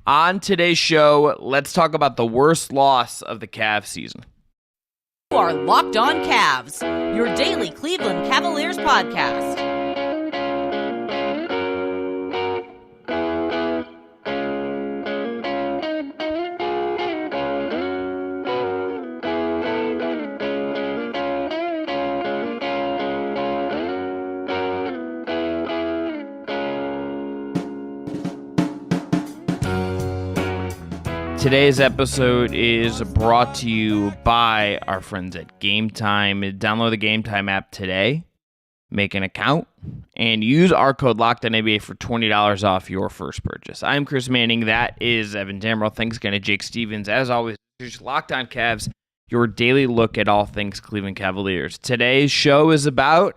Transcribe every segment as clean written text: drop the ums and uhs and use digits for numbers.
On today's show, let's talk about the worst loss of the Cavs season. You are Locked On Cavs, your daily Cleveland Cavaliers podcast. Today's episode is brought to you by our friends at Gametime. Download the Gametime app today, make an account, and use our code LOCKEDON for $20 off your first purchase. I'm Chris Manning. That is Evan Dammarell. Thanks again to Jake Stevens. As always, just Locked On Cavs, your daily look at all things Cleveland Cavaliers. Today's show is about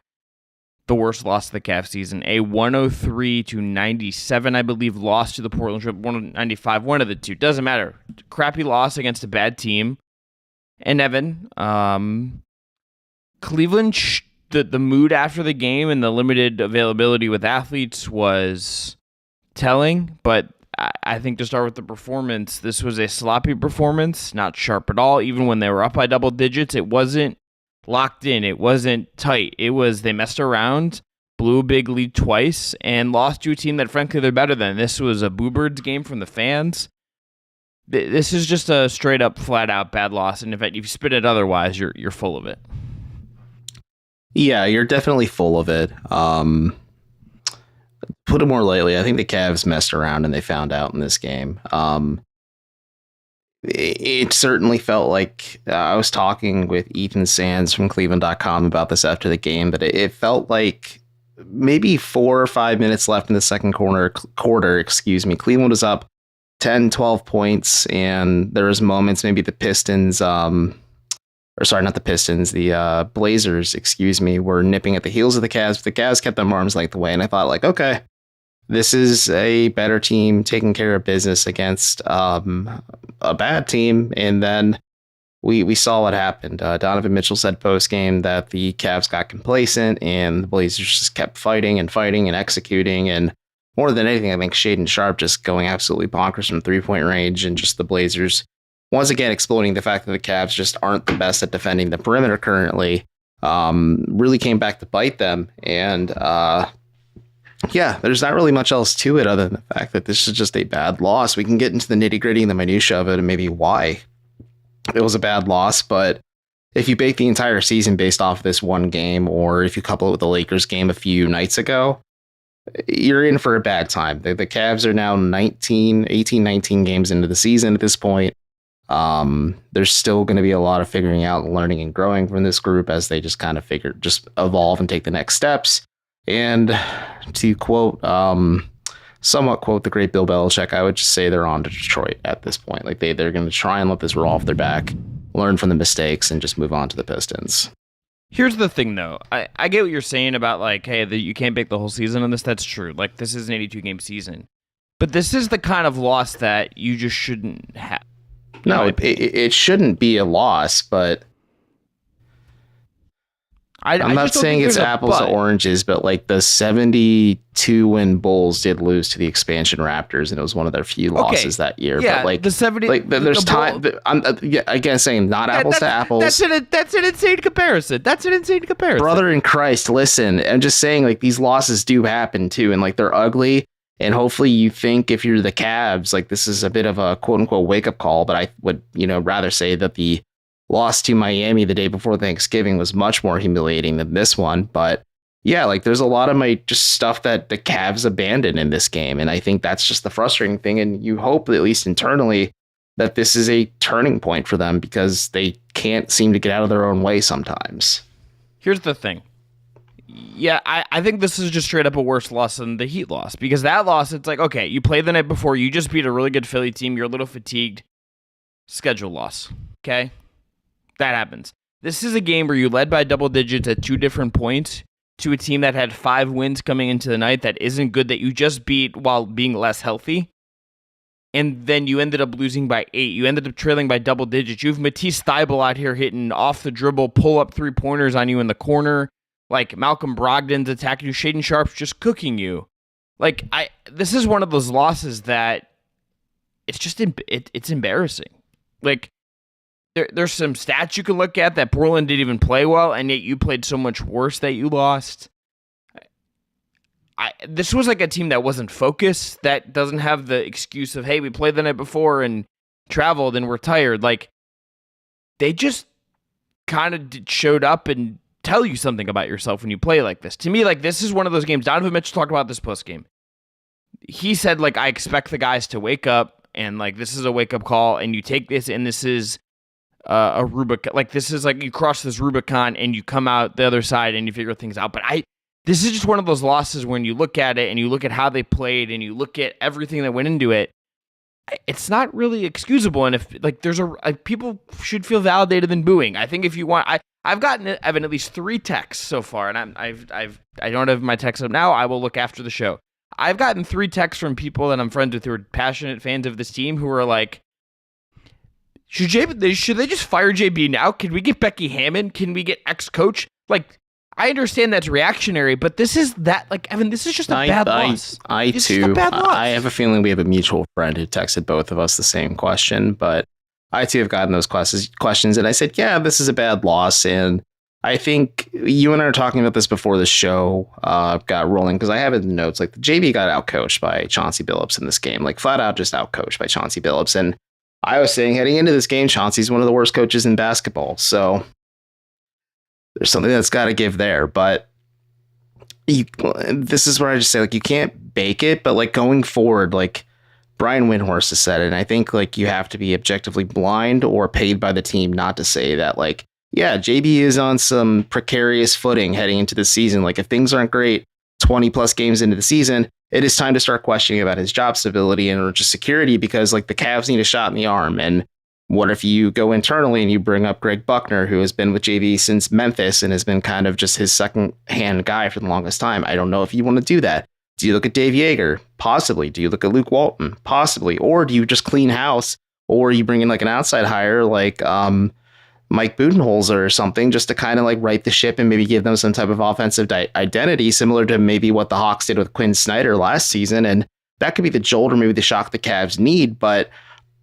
the worst loss of the Cavs season, a 103-97, I believe, loss to the Portland Trail, 195, one of the two. Doesn't matter. Crappy loss against a bad team. And Evan, Cleveland, the mood after the game and the limited availability with athletes was telling, but I think to start with the performance, this was a sloppy performance, not sharp at all. Even when they were up by double digits, it wasn't locked in. It wasn't tight. It was they messed around, blew a big lead twice, and lost to a team that, frankly, they're better than. This was a Boo Birds game from the fans. This is just a straight-up, flat-out bad loss, and in fact, if you spit it otherwise, you're full of it. Yeah, you're definitely full of it. Put it more lightly, I think the Cavs messed around and they found out in this game. It certainly felt like I was talking with Ethan Sands from Cleveland.com about this after the game, that it felt like maybe 4 or 5 minutes left in the second quarter, Cleveland was up 10, 12 points, and there was moments, maybe the Pistons, the Blazers, were nipping at the heels of the Cavs, but the Cavs kept them arms length away, and I thought, like, okay, this is a better team taking care of business against a bad team. And then we saw what happened. Donovan Mitchell said post-game that the Cavs got complacent and the Blazers just kept fighting and executing. And more than anything, I think Shaedon Sharpe just going absolutely bonkers from three-point range, and just the Blazers once again exploiting the fact that the Cavs just aren't the best at defending the perimeter currently. Really came back to bite them. And yeah, there's not really much else to it other than the fact that this is just a bad loss. We can get into the nitty-gritty and the minutia of it and maybe why it was a bad loss. But if you bake the entire season based off of this one game, or if you couple it with the Lakers game a few nights ago, you're in for a bad time. The Cavs are now 19 games into the season at this point. There's still going to be a lot of figuring out, learning, and growing from this group as they just kind of just evolve and take the next steps. And to somewhat quote the great Bill Belichick, I would just say they're on to Detroit at this point. Like they're going to try and let this roll off their back, learn from the mistakes, and just move on to the Pistons. Here's the thing, though. I get what you're saying about, like, hey, you can't bake the whole season on this. That's true. Like, this is an 82-game season. But this is the kind of loss that you just shouldn't have. No, it shouldn't be a loss, but I'm not saying it's apples to oranges, but like the 72-win Bulls did lose to the expansion Raptors, and it was one of their few losses that year. Yeah, but like the 70. Like there's time. I'm again saying not apples to apples. That's an insane comparison. Brother in Christ, listen. I'm just saying, like, these losses do happen too, and like they're ugly. And hopefully you think, if you're the Cavs, like this is a bit of a quote unquote wake up call. But I would rather say that the loss to Miami the day before Thanksgiving was much more humiliating than this one. But yeah, like there's a lot of just stuff that the Cavs abandoned in this game. And I think that's just the frustrating thing. And you hope, at least internally, that this is a turning point for them, because they can't seem to get out of their own way sometimes. Here's the thing. Yeah, I think this is just straight up a worse loss than the Heat loss, because that loss, it's like, okay, you played the night before, you just beat a really good Philly team, you're a little fatigued, schedule loss, okay? That happens. This is a game where you led by double digits at 2 different points to a team that had 5 wins coming into the night that isn't good, that you just beat while being less healthy. And then you ended up losing by 8. You ended up trailing by double digits. You have Matisse Thybulle out here hitting off the dribble, pull up 3-pointers on you in the corner. Like, Malcolm Brogdon's attacking you. Shaedon Sharpe's just cooking you. Like, this is one of those losses that it's just it's embarrassing. Like there's some stats you can look at that Portland didn't even play well, and yet you played so much worse that you lost. This was like a team that wasn't focused, that doesn't have the excuse of, hey, we played the night before and traveled and we're tired. Like, they just kind of showed up and tell you something about yourself when you play like this. To me, like, this is one of those games. Donovan Mitchell talked about this postgame. He said, like, I expect the guys to wake up, and, like, this is a wake-up call, and you take this, and this is a Rubicon. Like, this is, like, you cross this Rubicon, and you come out the other side, and you figure things out. But this is just one of those losses when you look at it, and you look at how they played, and you look at everything that went into it, it's not really excusable. And if, like, people should feel validated than booing. I think if you want, I've gotten, Evan, at least 3 texts so far, and I don't have my texts up now. I will look after the show. I've gotten 3 texts from people that I'm friends with who are passionate fans of this team who are like, should they just fire JB now? Can we get Becky Hammon? Can we get ex-coach? Like, I understand that's reactionary, but this is that, like, Evan, this is just a bad loss. I have a feeling we have a mutual friend who texted both of us the same question, but I too have gotten those questions, and I said, yeah, this is a bad loss, and I think you and I were talking about this before the show got rolling, because I have it in the notes, like, the JB got outcoached by Chauncey Billups in this game, like, flat out just outcoached by Chauncey Billups, and I was saying heading into this game, Chauncey's one of the worst coaches in basketball, so there's something that's got to give there, but this is where I just say, like, you can't bake it, but, like, going forward, like, Brian Windhorst has said it, and I think, like, you have to be objectively blind or paid by the team not to say that, like, yeah, JB is on some precarious footing heading into the season. Like, if things aren't great 20 plus games into the season, it is time to start questioning about his job stability and or just security, because, like, the Cavs need a shot in the arm. And what if you go internally and you bring up Greg Buckner, who has been with JB since Memphis and has been kind of just his second hand guy for the longest time? I don't know if you want to do that. Do you look at Dave Yeager? Possibly. Do you look at Luke Walton? Possibly. Or do you just clean house, or you bring in, like, an outside hire like Mike Budenholzer or something, just to kind of, like, right the ship and maybe give them some type of offensive identity, similar to maybe what the Hawks did with Quinn Snyder last season. And that could be the jolt or maybe the shock the Cavs need. But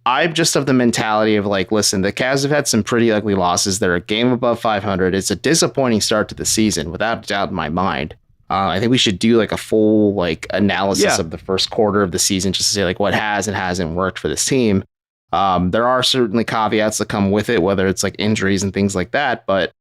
I'm just of the mentality of, like, listen, the Cavs have had some pretty ugly losses. They're a game above 500. It's a disappointing start to the season, without a doubt in my mind. I think we should do, like, a full, like, analysis of the first quarter of the season, just to say, like, what has and hasn't worked for this team. There are certainly caveats that come with it, whether it's, like, injuries and things like that. But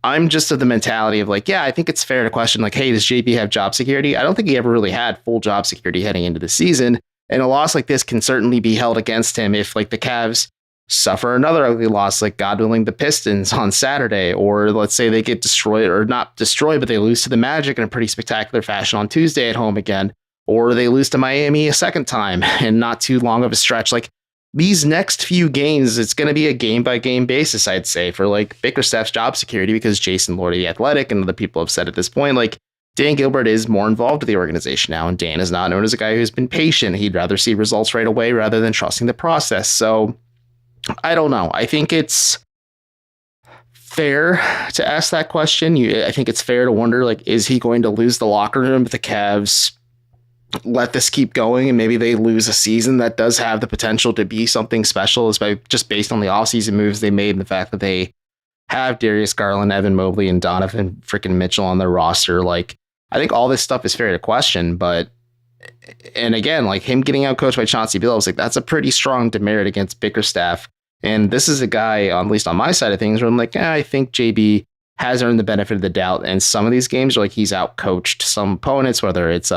I'm just of the mentality of, like, yeah, I think it's fair to question, like, hey, does JB have job security? I don't think he ever really had full job security heading into the season. And a loss like this can certainly be held against him if, like, the Cavs suffer another ugly loss, like, God willing, the Pistons on Saturday, or let's say they get destroyed, or not destroyed, but they lose to the Magic in a pretty spectacular fashion on Tuesday at home again, or they lose to Miami a second time and not too long of a stretch. Like, these next few games, it's going to be a game by game basis, I'd say, for, like, Bickerstaff's job security, because Jason Lord of the Athletic and other people have said at this point, like, Dan Gilbert is more involved with the organization now, and Dan is not known as a guy who's been patient. He'd rather see results right away rather than trusting the process. So I don't know. I think it's fair to ask that question. I think it's fair to wonder, like, is he going to lose the locker room if the Cavs let this keep going and maybe they lose a season that does have the potential to be something special, just based on the offseason moves they made and the fact that they have Darius Garland, Evan Mobley, and Donovan freaking Mitchell on their roster. Like, I think all this stuff is fair to question, but, and again, like, him getting out coached by Chauncey Billups, like, that's a pretty strong demerit against Bickerstaff. And this is a guy, at least on my side of things, where I'm like, I think JB has earned the benefit of the doubt. And some of these games are like he's out coached some opponents, whether it's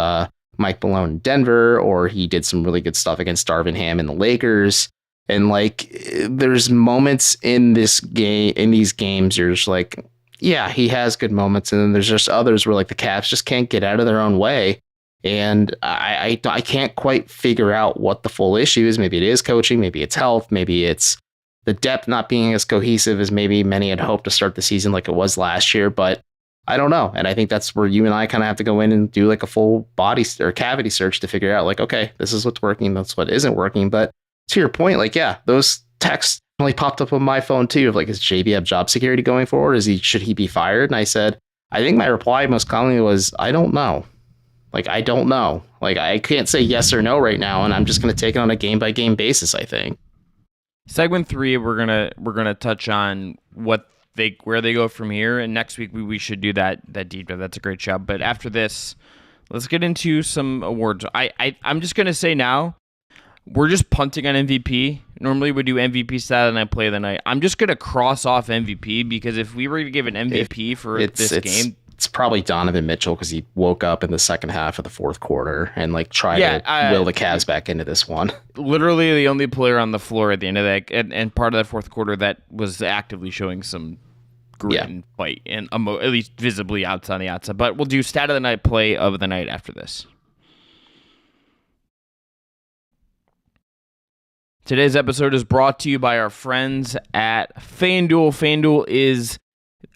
Mike Malone in Denver, or he did some really good stuff against Darvin Ham and the Lakers. And, like, there's moments in this game, in these games, you're just like, yeah, he has good moments. And then there's just others where, like, the Cavs just can't get out of their own way. And I can't quite figure out what the full issue is. Maybe it is coaching, maybe it's health, maybe it's the depth not being as cohesive as maybe many had hoped to start the season like it was last year. But I don't know. And I think that's where you and I kind of have to go in and do, like, a full body or cavity search to figure out, like, okay, this is what's working, that's what isn't working. But to your point, like, yeah, those texts only popped up on my phone too, of, like, does JB have job security going forward? Should he be fired? And I said, I think my reply most commonly was, I don't know. Like, I don't know. Like, I can't say yes or no right now, and I'm just going to take it on a game by game basis, I think. Segment 3, we're gonna touch on where they go from here, and next week we should do that deep dive. That's a great job. But after this, let's get into some awards. I'm just gonna say now, we're just punting on MVP. Normally we do MVP stat and I play of the night. I'm just gonna cross off MVP because if we were to give an MVP for this game, it's probably Donovan Mitchell because he woke up in the second half of the fourth quarter and like tried to will the Cavs back into this one. Literally the only player on the floor at the end of that and part of that fourth quarter that was actively showing some grit and fight and at least visibly outside the outside. But we'll do stat of the night, play of the night after this. Today's episode is brought to you by our friends at FanDuel. FanDuel is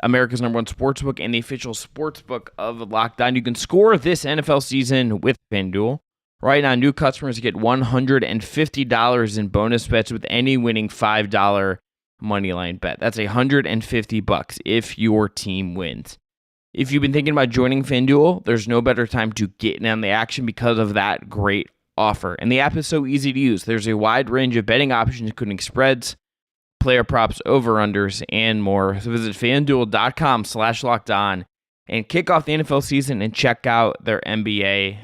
America's #1 sportsbook and the official sportsbook of Locked On. You can score this NFL season with FanDuel. Right now, new customers get $150 in bonus bets with any winning $5 moneyline bet. That's $150 if your team wins. If you've been thinking about joining FanDuel, there's no better time to get in on the action because of that great offer. And the app is so easy to use. There's a wide range of betting options, including spreads, player props, over-unders, and more. So visit FanDuel.com/LockedOn and kick off the NFL season and check out their NBA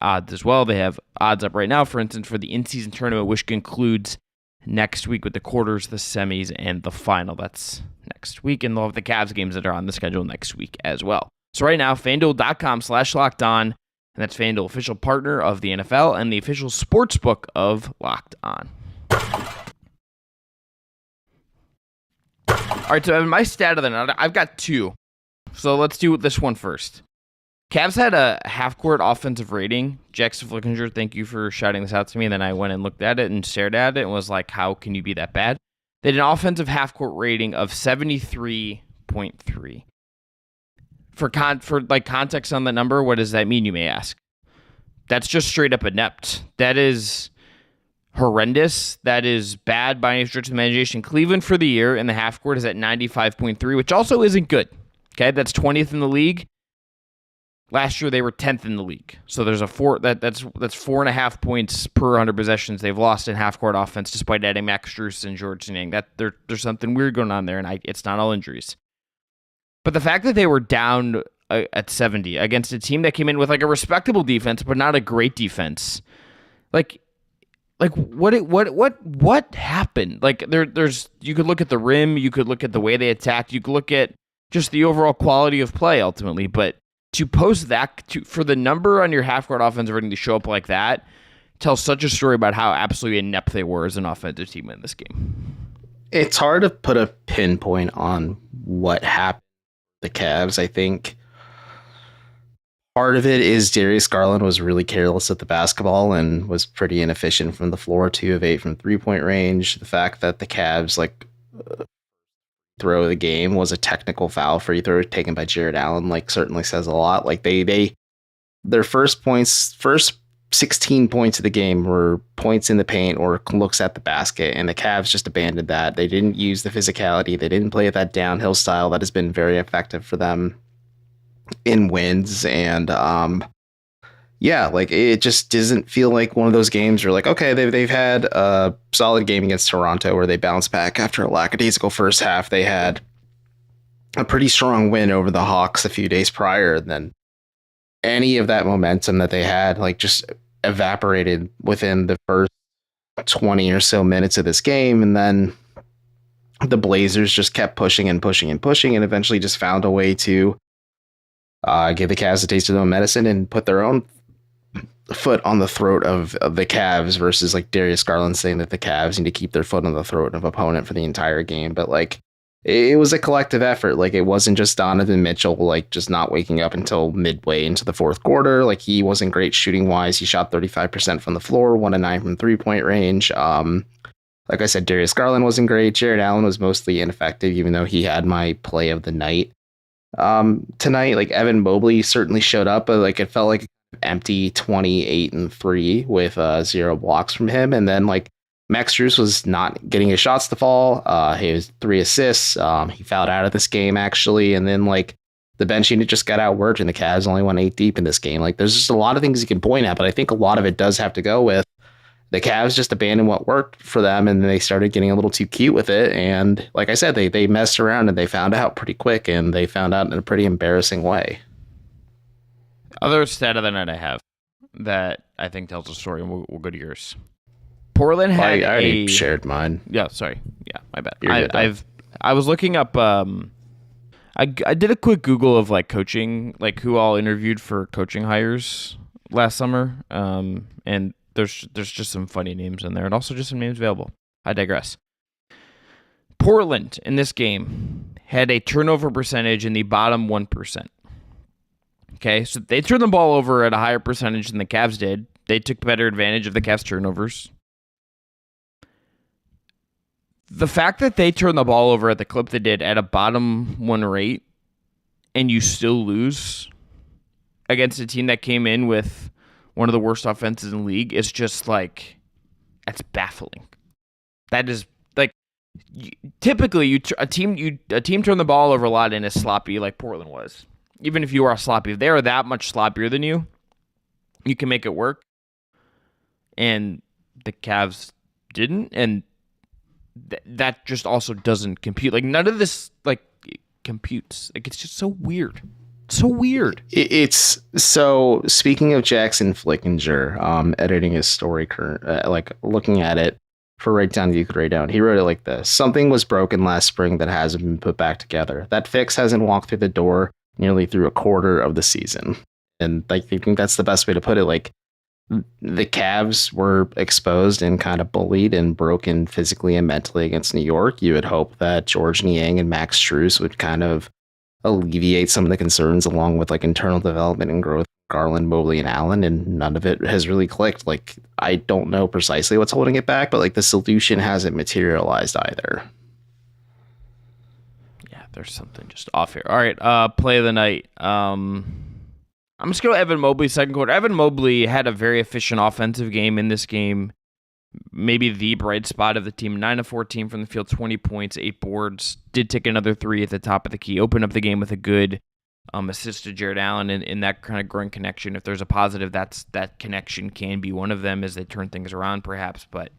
odds as well. They have odds up right now, for instance, for the in-season tournament, which concludes next week with the quarters, the semis, and the final. That's next week, and they'll have the Cavs games that are on the schedule next week as well. So right now, FanDuel.com/LockedOn, and that's FanDuel, official partner of the NFL and the official sportsbook of Locked On. All right, so my stat of the night, I've got 2. So let's do this one first. Cavs had a half-court offensive rating. Jackson Flickinger, thank you for shouting this out to me. And then I went and looked at it and stared at it and was like, how can you be that bad? They had an offensive half-court rating of 73.3. For context on the number, what does that mean, you may ask? That's just straight up inept. That is horrendous. That is bad by any stretch of the imagination. Cleveland for the year in the half court is at 95.3, which also isn't good. Okay, that's 20th in the league. Last year they were 10th in the league. So there's that's 4.5 points per 100 possessions they've lost in half court offense, despite adding Max Strus and George Niang. There's something weird going on there, and it's not all injuries. But the fact that they were down at 70 against a team that came in with like a respectable defense, but not a great defense, like what happened? Like there's you could look at the rim, you could look at the way they attacked, you could look at just the overall quality of play ultimately. But to post that for the number on your half court offensive rating to show up like that tells such a story about how absolutely inept they were as an offensive team in this game. It's hard to put a pinpoint on what happened. The Cavs, I think part of it is Darius Garland was really careless at the basketball and was pretty inefficient from the floor, 2 of 8 from 3-point range. The fact that the Cavs throw of the game was a technical foul free throw taken by Jared Allen, certainly says a lot. Their first 16 points of the game were points in the paint or looks at the basket, and the Cavs just abandoned that. They didn't use the physicality. They didn't play at that downhill style that has been very effective for them in wins. And it just doesn't feel like one of those games where okay, they've had a solid game against Toronto where they bounced back after a lackadaisical first half. They had a pretty strong win over the Hawks a few days prior, and then any of that momentum that they had just evaporated within the first 20 or so minutes of this game. And then the Blazers just kept pushing and pushing and pushing, and eventually just found a way to give the Cavs a taste of their own medicine and put their own foot on the throat of the Cavs versus Darius Garland saying that the Cavs need to keep their foot on the throat of opponent for the entire game. But it was a collective effort. It wasn't just Donovan Mitchell, just not waking up until midway into the fourth quarter. He wasn't great shooting wise. He shot 35% from the floor, 1 of 9 from 3-point range. Like I said, Darius Garland wasn't great. Jared Allen was mostly ineffective, even though he had my play of the night. Tonight, Evan Mobley certainly showed up, but it felt like empty 28 and 3 with 0 blocks from him. And then Max Strus was not getting his shots to fall. He was 3 assists. He fouled out of this game actually. And then the bench unit just got outworked and the Cavs only went 8 deep in this game. Like, there's just a lot of things you can point at, but I think a lot of it does have to go with the Cavs just abandoned what worked for them, and they started getting a little too cute with it. And like I said, they messed around and they found out pretty quick, and they found out in a pretty embarrassing way. Other stat of the night I have that I think tells a story, and we'll go to yours. Portland had I already shared mine. Yeah, sorry. Yeah, my bad. I was looking up. I did a quick Google of like coaching, like who all interviewed for coaching hires last summer. And there's just some funny names in there, and also just some names available. I digress. Portland in this game had a turnover percentage in the bottom 1%. Okay, so they turned the ball over at a higher percentage than the Cavs did. They took better advantage of the Cavs' turnovers. The fact that they turned the ball over at the clip they did at a bottom 1 rate, and you still lose against a team that came in with one of the worst offenses in the league, is just like, that's baffling. That is like, typically a team turn the ball over a lot and is sloppy like Portland was. Even if you are sloppy, if they are that much sloppier than you, you can make it work. And the Cavs didn't, and that just also doesn't compute. Like, none of this like computes. Like, it's just so weird. So weird. It's so, speaking of Jackson Flickinger, editing his story, like looking at it for Down Euclid, he wrote it like this: something was broken last spring that hasn't been put back together. That fix hasn't walked through the door nearly through a quarter of the season. And I think that's the best way to put it. Like, the Cavs were exposed and kind of bullied and broken physically and mentally against New York. You would hope that George Niang and Max Strus would kind of alleviate some of the concerns along with like internal development and growth, Garland, Mobley, and Allen, and none of it has really clicked. Like, I don't know precisely what's holding it back, but like the solution hasn't materialized either. Yeah, there's something just off here. All right, play of the night. I'm just going to Evan Mobley second quarter. Evan Mobley had a very efficient offensive game in this game. Maybe the bright spot of the team. 9 of 14 from the field, 20 points, 8 boards. Did take another 3 at the top of the key. Opened up the game with a good assist to Jared Allen in that kind of growing connection. If there's a positive, that connection can be one of them as they turn things around perhaps. But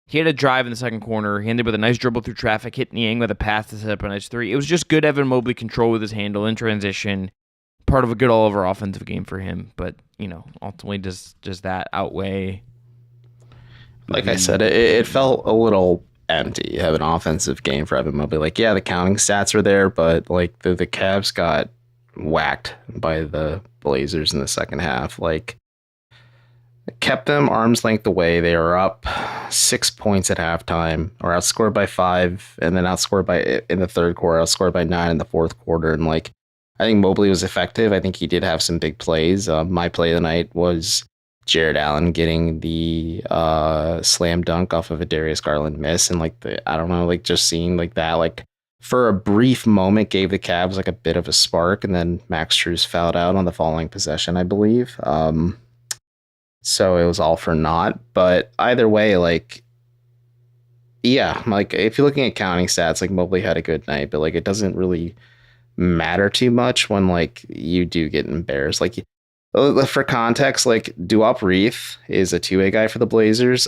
he had a drive in the second corner. He ended with a nice dribble through traffic, hit Niang with a pass to set up a nice 3. It was just good Evan Mobley control with his handle in transition. Part of a good all-over offensive game for him. But, ultimately does that outweigh... Like I said, it felt a little empty. You have an offensive game for Evan Mobley. Like, yeah, the counting stats are there, but like the Cavs got whacked by the Blazers in the second half. Like, kept them arm's length away. They were up 6 points at halftime, or outscored by 5, and then outscored by in the third quarter, outscored by 9 in the fourth quarter. And like, I think Mobley was effective. I think he did have some big plays. My play of the night was Jared Allen getting the slam dunk off of a Darius Garland miss, and like just seeing like that, like for a brief moment gave the Cavs like a bit of a spark, and then Max Strus fouled out on the following possession, I believe. So it was all for naught. But either way, like, yeah, like if you're looking at counting stats, like Mobley had a good night, but like it doesn't really matter too much when like you do get embarrassed. Like, for context, like Duop Reith is a two-way guy for the Blazers.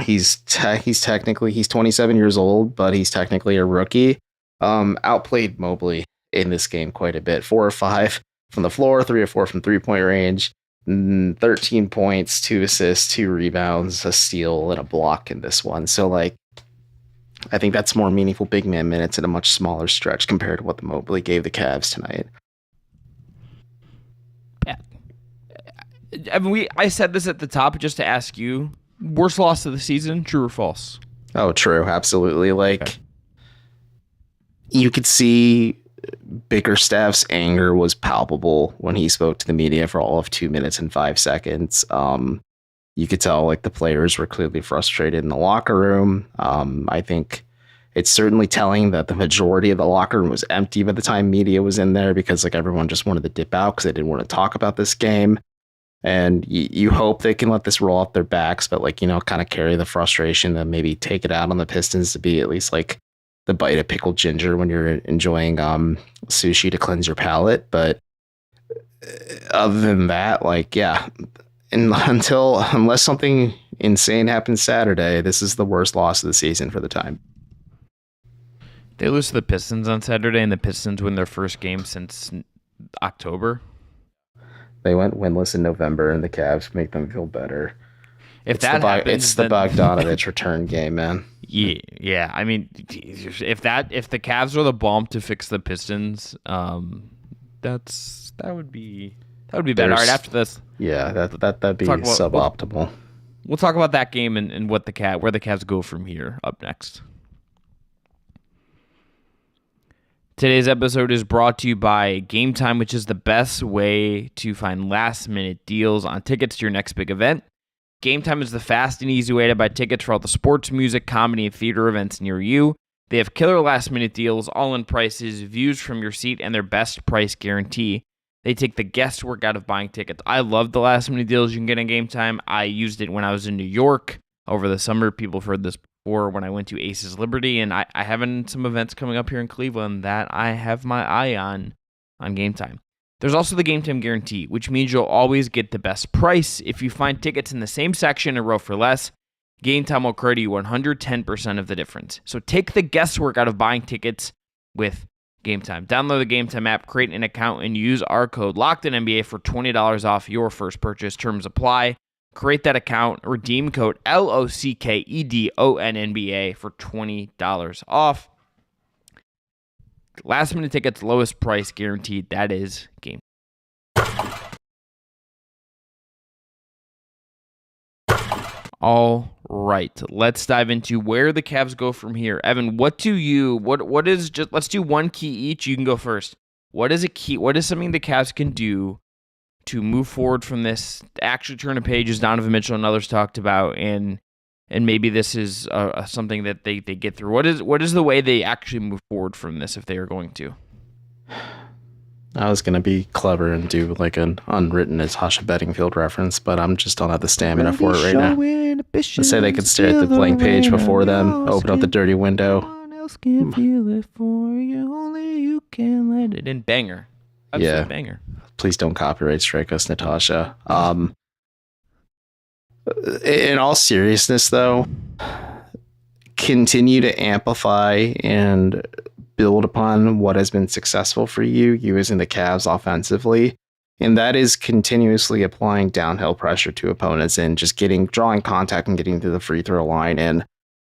He's 27 years old, but he's technically a rookie. Outplayed Mobley in this game quite a bit. 4 or 5 from the floor, 3 or 4 from three-point range, 13 points, 2 assists, 2 rebounds, a steal, and a block in this one. So like, I think that's more meaningful big man minutes in a much smaller stretch compared to what the Mobley gave the Cavs tonight. I mean, I said this at the top just to ask you, worst loss of the season, true or false? Oh, true. Absolutely. Like, okay. You could see Bickerstaff's anger was palpable when he spoke to the media for all of 2 minutes and 5 seconds. You could tell like the players were clearly frustrated in the locker room. I think it's certainly telling that the majority of the locker room was empty by the time media was in there, because like everyone just wanted to dip out because they didn't want to talk about this game. And you hope they can let this roll off their backs, but like, kind of carry the frustration and maybe take it out on the Pistons to be at least like the bite of pickled ginger when you're enjoying sushi to cleanse your palate. But other than that, like, yeah, unless something insane happens Saturday, this is the worst loss of the season for the time. They lose to the Pistons on Saturday, and the Pistons win their first game since October. They went winless in November, and the Cavs make them feel better. If that happens, it's the Bogdanovich return game, man. Yeah. I mean, if the Cavs are the bomb to fix the Pistons, that would be bad. All right, after this, yeah, that'd be suboptimal. We'll talk about that game and where the Cavs go from here up next. Today's episode is brought to you by Gametime, which is the best way to find last-minute deals on tickets to your next big event. Gametime is the fast and easy way to buy tickets for all the sports, music, comedy, and theater events near you. They have killer last-minute deals, all-in prices, views from your seat, and their best price guarantee. They take the guesswork out of buying tickets. I love the last-minute deals you can get on Gametime. I used it when I was in New York over the summer. People have heard this before when I went to Aces Liberty, and I have some events coming up here in Cleveland that I have my eye on Gametime. There's also the Gametime guarantee, which means you'll always get the best price. If you find tickets in the same section or row for less, Gametime will credit you 110% of the difference. So take the guesswork out of buying tickets with Gametime. Download the Gametime app, create an account, and use our code LOCKEDONNBA for $20 off your first purchase. Terms apply. Create that account, redeem code LOCKEDONNBA for $20 off. Last minute tickets, lowest price guaranteed. That is Game. All right, let's dive into where the Cavs go from here. Evan, let's do one key each. You can go first. What is something the Cavs can do to move forward from this, actually turn a page, as Donovan Mitchell and others talked about, and maybe this is something that they get through? What is the way they actually move forward from this if they are going to? I was going to be clever and do like an unwritten Natasha Bedingfield reference, but I'm just don't have the stamina for it right now. Let's say they could stare at the blank page before them, open up the dirty window. No one else can feel it for you, only you can let it in. Banger. Absolute banger. Please don't copyright strike us, Natasha. In all seriousness, though, continue to amplify and build upon what has been successful for you as in the Cavs offensively. And that is continuously applying downhill pressure to opponents and just drawing contact and getting to the free throw line and,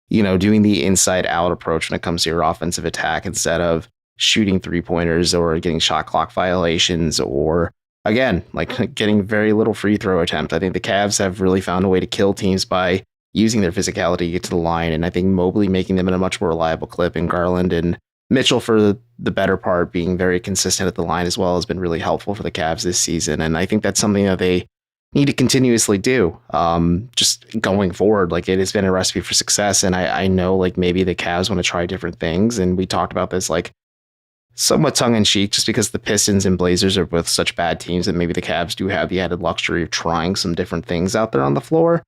doing the inside out approach when it comes to your offensive attack instead of shooting 3-pointers or getting shot clock violations or, again, like getting very little free throw attempt. I think the Cavs have really found a way to kill teams by using their physicality to get to the line. And I think Mobley making them in a much more reliable clip, and Garland and Mitchell, for the better part, being very consistent at the line as well, has been really helpful for the Cavs this season. And I think that's something that they need to continuously do just going forward. Like, it has been a recipe for success. And I know like maybe the Cavs want to try different things. And we talked about this like somewhat tongue in cheek, just because the Pistons and Blazers are both such bad teams that maybe the Cavs do have the added luxury of trying some different things out there on the floor.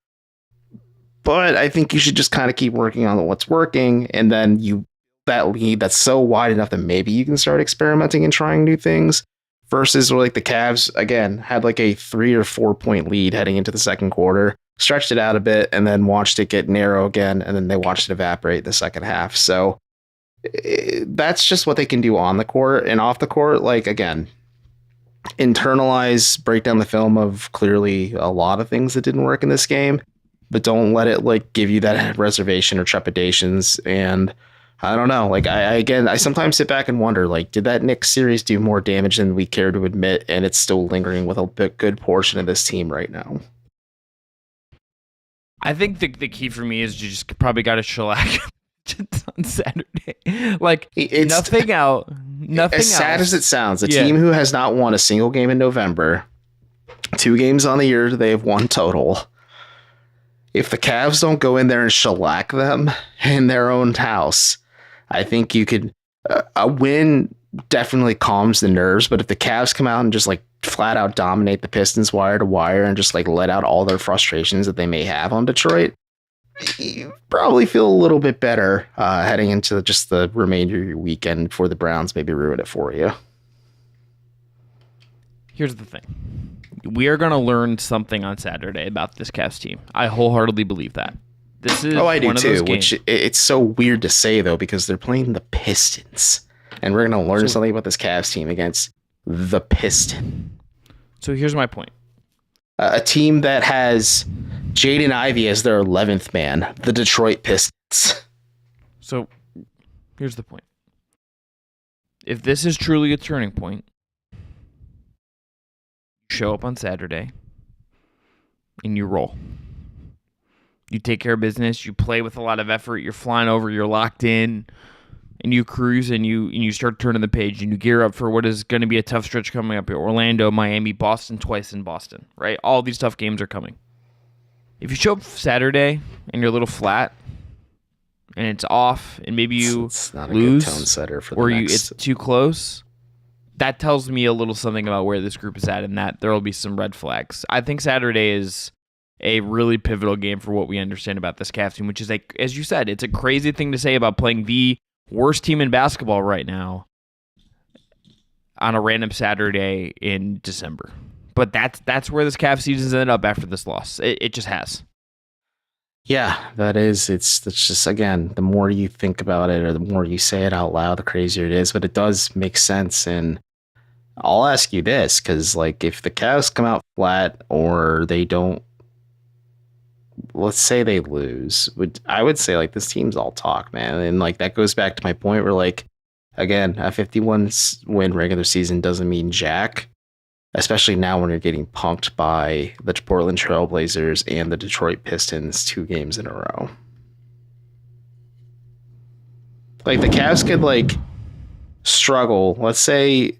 But I think you should just kind of keep working on what's working. And then that lead that's so wide enough that maybe you can start experimenting and trying new things, versus like the Cavs, again, had like a 3 or 4 point lead heading into the second quarter, stretched it out a bit, and then watched it get narrow again, and then they watched it evaporate in the second half. So that's just what they can do on the court. And off the court, like, again, break down the film of clearly a lot of things that didn't work in this game, but don't let it like give you that reservation or trepidations. And I don't know, like, I sometimes sit back and wonder, like, did that Knicks series do more damage than we care to admit? And it's still lingering with a good portion of this team right now. I think the key for me is you just probably got to shellac on Saturday. Like, it's nothing as sad as it sounds, a team who has not won a single game in November, 2 games on the year they have won total. If the Cavs don't go in there and shellac them in their own house, I think you could. A win definitely calms the nerves, but if the Cavs come out and just like flat out dominate the Pistons wire to wire and just like let out all their frustrations that they may have on Detroit, you probably feel a little bit better heading into just the remainder of your weekend before the Browns maybe ruin it for you. Here's the thing. We are going to learn something on Saturday about this Cavs team. I wholeheartedly believe that. This is I do one of too, those games. which it's so weird to say, though, because they're playing the Pistons. And we're going to learn something about this Cavs team against the Pistons. So here's my point. A team that has Jaden Ivey as their 11th man, the Detroit Pistons. So here's the point. If this is truly a turning point, you show up on Saturday and you roll. You take care of business. You play with a lot of effort. You're flying over. You're locked in. And you cruise and you start turning the page and you gear up for what is going to be a tough stretch coming up here. Orlando, Miami, Boston, twice in Boston, right? All these tough games are coming. If you show up Saturday and you're a little flat and it's off and maybe you it's not a lose good tone setter for the or next... it's too close, that tells me a little something about where this group is at and that there will be some red flags. I think Saturday is a really pivotal game for what we understand about this Cavs team, which is, as you said, it's a crazy thing to say about playing the worst team in basketball right now on a random Saturday in December. But that's where this Cavs season's ended up after this loss. It just has. Yeah, that is. It's just, again, the more you think about it or the more you say it out loud, the crazier it is. But it does make sense. And I'll ask you this, because like if the Cavs come out flat or they don't, let's say they lose, I would say like this team's all talk, man. And like that goes back to my point where like, again, a 51 win regular season doesn't mean jack, especially now when you're getting pumped by the Portland Trail Blazers and the Detroit Pistons 2 games in a row. Like the Cavs could like struggle. Let's say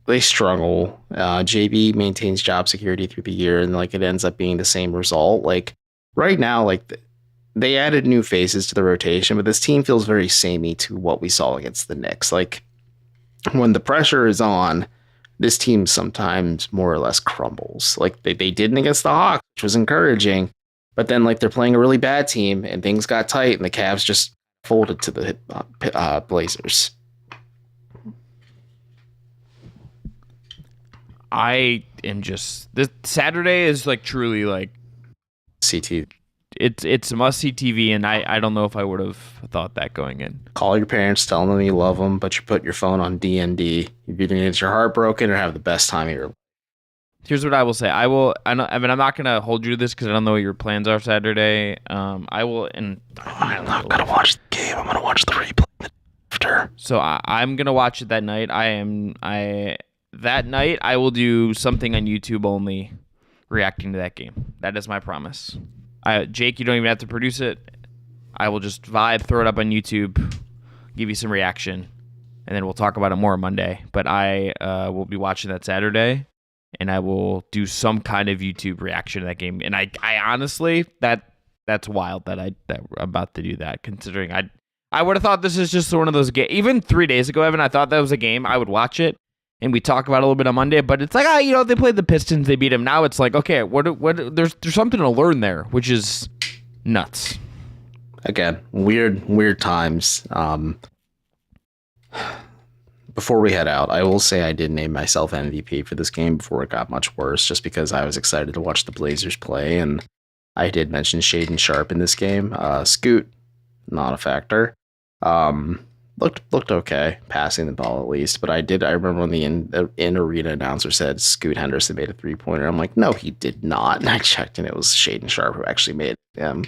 they struggle. JB maintains job security through the year and like it ends up being the same result. Like right now, like they added new faces to the rotation, but this team feels very samey to what we saw against the Knicks. Like when the pressure is on, this team sometimes more or less crumbles. Like they didn't against the Hawks, which was encouraging, but then like they're playing a really bad team and things got tight and the Cavs just folded to the Blazers. I am just, this Saturday is like truly like CT. It's must-see TV, and I don't know if I would have thought that going in. Call your parents, tell them you love them, but you put your phone on D&D. You're either going to get your heart broken or have the best time of your life. Here's what I will say. I'm not going to hold you to this because I don't know what your plans are Saturday. I'm not going to watch the game. I'm going to watch the replay after. So I'm going to watch it that night. That night, I will do something on YouTube only reacting to that game. That is my promise. Jake, you don't even have to produce it. I will just vibe, throw it up on YouTube, give you some reaction, and then we'll talk about it more on Monday. But I will be watching that Saturday, and I will do some kind of YouTube reaction to that game. And I honestly, that's wild that I'm about to do that, considering I would have thought this is just one of those games. Even 3 days ago, Evan, I thought that was a game. I would watch it, and we talk about it a little bit on Monday, but it's like, they played the Pistons, they beat them. Now it's like, okay, what? There's something to learn there, which is nuts. Again, weird times. Before we head out, I will say I did name myself MVP for this game before it got much worse, just because I was excited to watch the Blazers play, and I did mention Shaden Sharp in this game. Scoot, not a factor. Looked okay, passing the ball at least. But I remember when the in-arena announcer said Scoot Henderson made a 3-pointer. I'm like, no, he did not. And I checked, and it was Shaden Sharp who actually made it.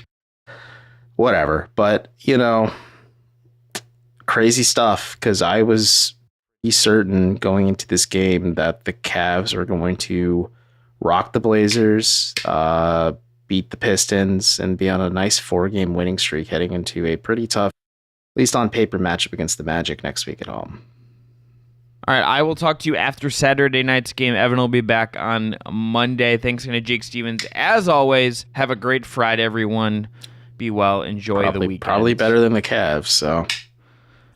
Whatever. But, crazy stuff, because I was pretty certain going into this game that the Cavs are going to rock the Blazers, beat the Pistons, and be on a nice 4-game winning streak heading into a pretty tough, at least on paper, matchup against the Magic next week at home. All right, I will talk to you after Saturday night's game. Evan will be back on Monday. Thanks again to Jake Stevens. As always, have a great Friday, everyone. Be well. Enjoy the weekend. Probably better than the Cavs, so.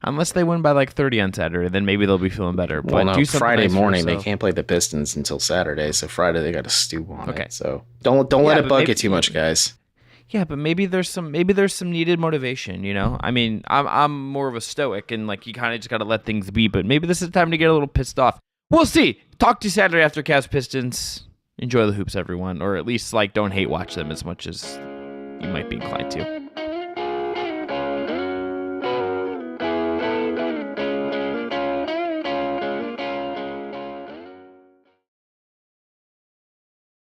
Unless they win by like 30 on Saturday, then maybe they'll be feeling better. Well, but no, Friday morning, they can't play the Pistons until Saturday, so Friday they got to stew on it. So don't let it bug you too much, guys. Yeah, but maybe there's some needed motivation, you know? I mean, I'm more of a stoic and like you kind of just got to let things be, but maybe this is time to get a little pissed off. We'll see. Talk to you Saturday after Cavs Pistons. Enjoy the hoops, everyone, or at least like don't hate watch them as much as you might be inclined to.